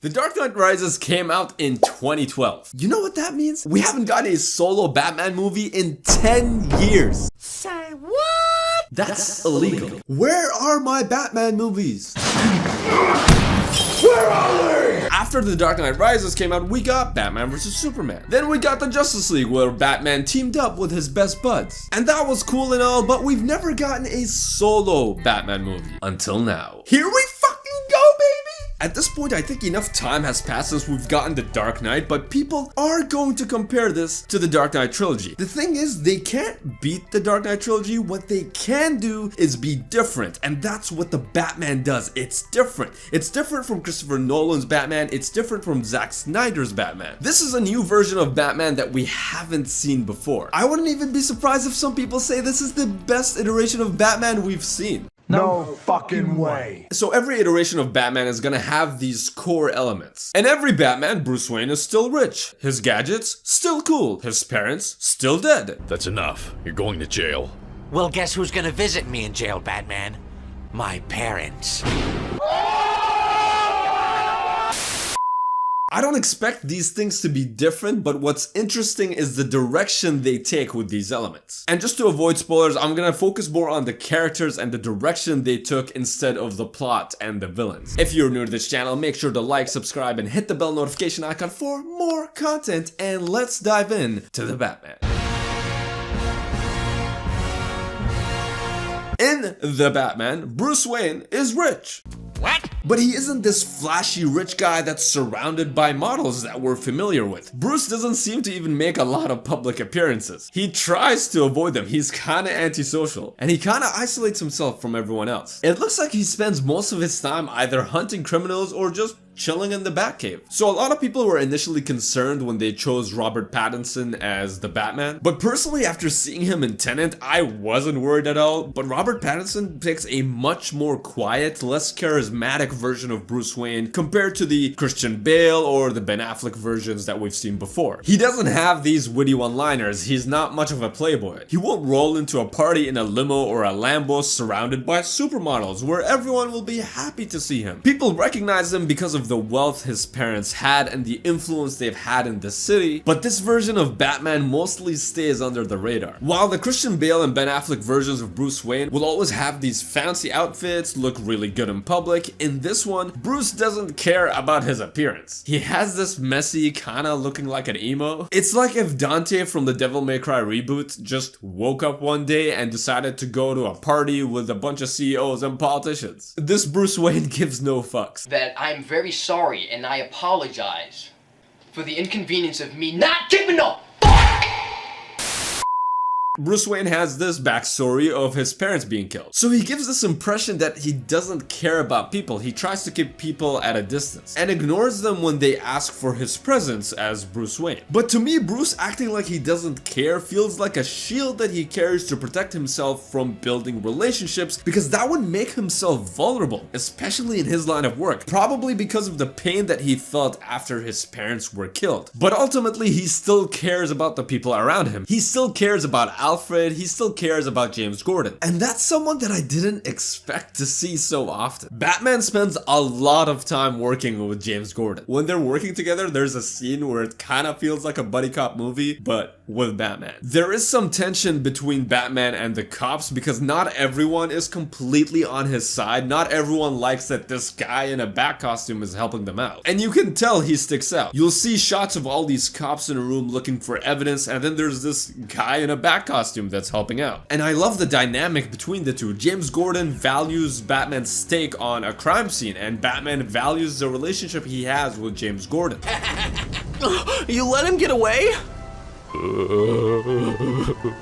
The Dark Knight Rises came out in 2012. You know what that means? We haven't gotten a solo Batman movie in 10 years. Say what? That's illegal. Where are my Batman movies? Where are they? After The Dark Knight Rises came out, we got Batman vs Superman. Then we got the Justice League, where Batman teamed up with his best buds. And that was cool and all, but we've never gotten a solo Batman movie. Until now. Here we fucking go, baby! At this point, I think enough time has passed since we've gotten The Dark Knight, but people are going to compare this to The Dark Knight Trilogy. The thing is, they can't beat The Dark Knight Trilogy. What they can do is be different, and that's what the Batman does. It's different. It's different from Christopher Nolan's Batman. It's different from Zack Snyder's Batman. This is a new version of Batman that we haven't seen before. I wouldn't even be surprised if some people say this is the best iteration of Batman we've seen. No fucking way. So every iteration of Batman is gonna have these core elements. And every Batman, Bruce Wayne is still rich. His gadgets, still cool. His parents, still dead. That's enough. You're going to jail. Well, guess who's gonna visit me in jail, Batman? My parents. I don't expect these things to be different, but what's interesting is the direction they take with these elements. And just to avoid spoilers, I'm gonna focus more on the characters and the direction they took instead of the plot and the villains. If you're new to this channel, make sure to like, subscribe, and hit the bell notification icon for more content, and let's dive in to the Batman. In The Batman, Bruce Wayne is rich. What? But he isn't this flashy rich guy that's surrounded by models that we're familiar with. Bruce doesn't seem to even make a lot of public appearances. He tries to avoid them. He's kinda antisocial. And he kinda isolates himself from everyone else. It looks like he spends most of his time either hunting criminals or just chilling in the Batcave. So a lot of people were initially concerned when they chose Robert Pattinson as the Batman. But personally, after seeing him in Tenet, I wasn't worried at all. But Robert Pattinson picks a much more quiet, less charismatic version of Bruce Wayne compared to the Christian Bale or the Ben Affleck versions that we've seen before. He doesn't have these witty one-liners. He's not much of a playboy. He won't roll into a party in a limo or a Lambo surrounded by supermodels where everyone will be happy to see him. People recognize him because of the wealth his parents had and the influence they've had in the city, but this version of Batman mostly stays under the radar. While the Christian Bale and Ben Affleck versions of Bruce Wayne will always have these fancy outfits, look really good in public, in this one, Bruce doesn't care about his appearance. He has this messy, kinda looking like an emo. It's like if Dante from the Devil May Cry reboot just woke up one day and decided to go to a party with a bunch of CEOs and politicians. This Bruce Wayne gives no fucks. That I'm very sorry and I apologize for the inconvenience of me not giving a fuck! Bruce Wayne has this backstory of his parents being killed. So he gives this impression that he doesn't care about people. He tries to keep people at a distance and ignores them when they ask for his presence as Bruce Wayne. But to me, Bruce acting like he doesn't care feels like a shield that he carries to protect himself from building relationships, because that would make himself vulnerable, especially in his line of work, probably because of the pain that he felt after his parents were killed. But ultimately, he still cares about the people around him. He still cares about Alfred, he still cares about James Gordon. And that's someone that I didn't expect to see so often. Batman spends a lot of time working with James Gordon. When they're working together, there's a scene where it kind of feels like a buddy cop movie, but with Batman. There is some tension between Batman and the cops because not everyone is completely on his side. Not everyone likes that this guy in a bat costume is helping them out. And you can tell he sticks out. You'll see shots of all these cops in a room looking for evidence, and then there's this guy in a bat costume that's helping out. And I love the dynamic between the two. James Gordon values Batman's take on a crime scene, and Batman values the relationship he has with James Gordon. You let him get away?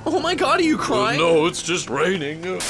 Oh my god, are you crying? No, it's just raining.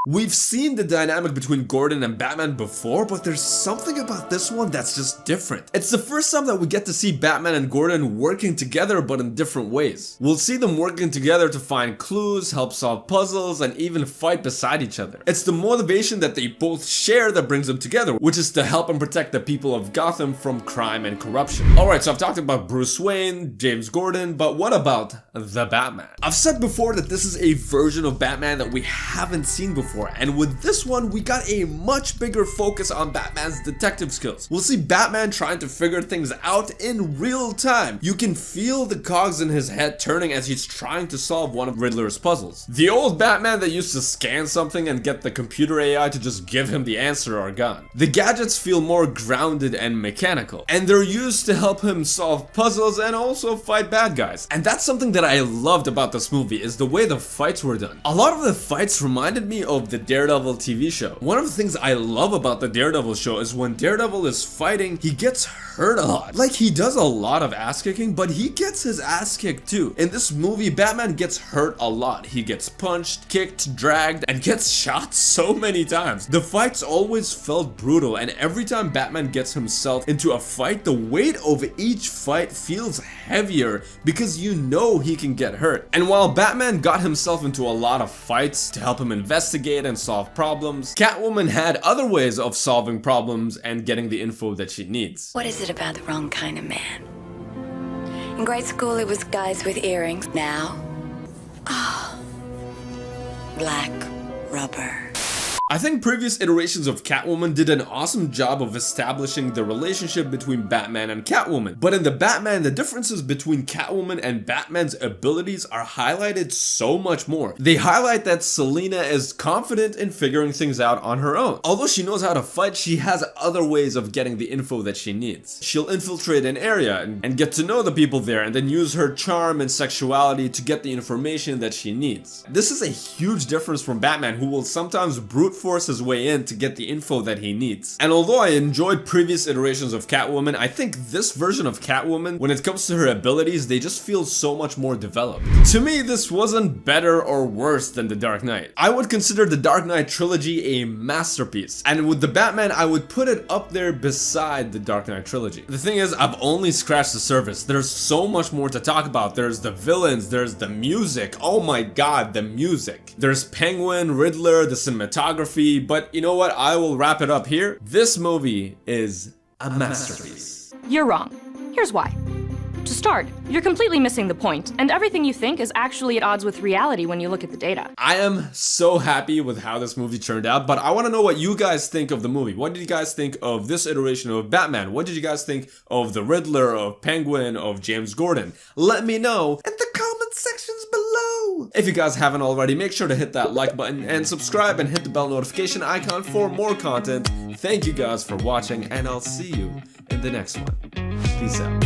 We've seen the dynamic between Gordon and Batman before, but there's something about this one that's just different. It's the first time that we get to see Batman and Gordon working together, but in different ways. We'll see them working together to find clues, help solve puzzles, and even fight beside each other. It's the motivation that they both share that brings them together, which is to help and protect the people of Gotham from crime and corruption. Alright, so I've talked about Bruce Wayne, James Gordon, but what about the Batman? I've said before that this is a version of Batman that we haven't seen before. before, and with this one, we got a much bigger focus on Batman's detective skills. We'll see Batman trying to figure things out in real time. You can feel the cogs in his head turning as he's trying to solve one of Riddler's puzzles. The old Batman that used to scan something and get the computer AI to just give him the answer are gone. The gadgets feel more grounded and mechanical, and they're used to help him solve puzzles and also fight bad guys. And that's something that I loved about this movie, is the way the fights were done. A lot of the fights reminded me of the Daredevil TV show. One of the things I love about the Daredevil show is when Daredevil is fighting, he gets hurt a lot. Like, he does a lot of ass kicking, but he gets his ass kicked too. In this movie, Batman gets hurt a lot. He gets punched, kicked, dragged, and gets shot so many times. The fights always felt brutal, and every time Batman gets himself into a fight, the weight of each fight feels heavier because you know he can get hurt. And while Batman got himself into a lot of fights to help him investigate and solve problems, Catwoman had other ways of solving problems and getting the info that she needs. What is it about the wrong kind of man? In grade school, it was guys with earrings. Now, black rubber. I think previous iterations of Catwoman did an awesome job of establishing the relationship between Batman and Catwoman. But in the Batman, the differences between Catwoman and Batman's abilities are highlighted so much more. They highlight that Selina is confident in figuring things out on her own. Although she knows how to fight, she has other ways of getting the info that she needs. She'll infiltrate an area and get to know the people there, and then use her charm and sexuality to get the information that she needs. This is a huge difference from Batman, who will sometimes brute force his way in to get the info that he needs. And although I enjoyed previous iterations of Catwoman, I think this version of Catwoman, when it comes to her abilities, they just feel so much more developed. To me, this wasn't better or worse than The Dark Knight. I would consider the Dark Knight trilogy a masterpiece, and with the Batman, I would put it up there beside the Dark Knight trilogy. The thing is, I've only scratched the surface. There's so much more to talk about. There's the villains, there's the music. Oh my god, the music. There's Penguin, Riddler, the cinematography. But you know what? I will wrap it up here. This movie is a masterpiece. You're wrong. Here's why. To start, you're completely missing the point, and everything you think is actually at odds with reality when you look at the data. I am so happy with how this movie turned out, but I want to know what you guys think of the movie. What did you guys think of this iteration of Batman? What did you guys think of the Riddler, of Penguin, of James Gordon? Let me know in the comment sections below. If you guys haven't already, make sure to hit that like button and subscribe and hit the bell notification icon for more content. Thank you guys for watching, and I'll see you in the next one. Peace out.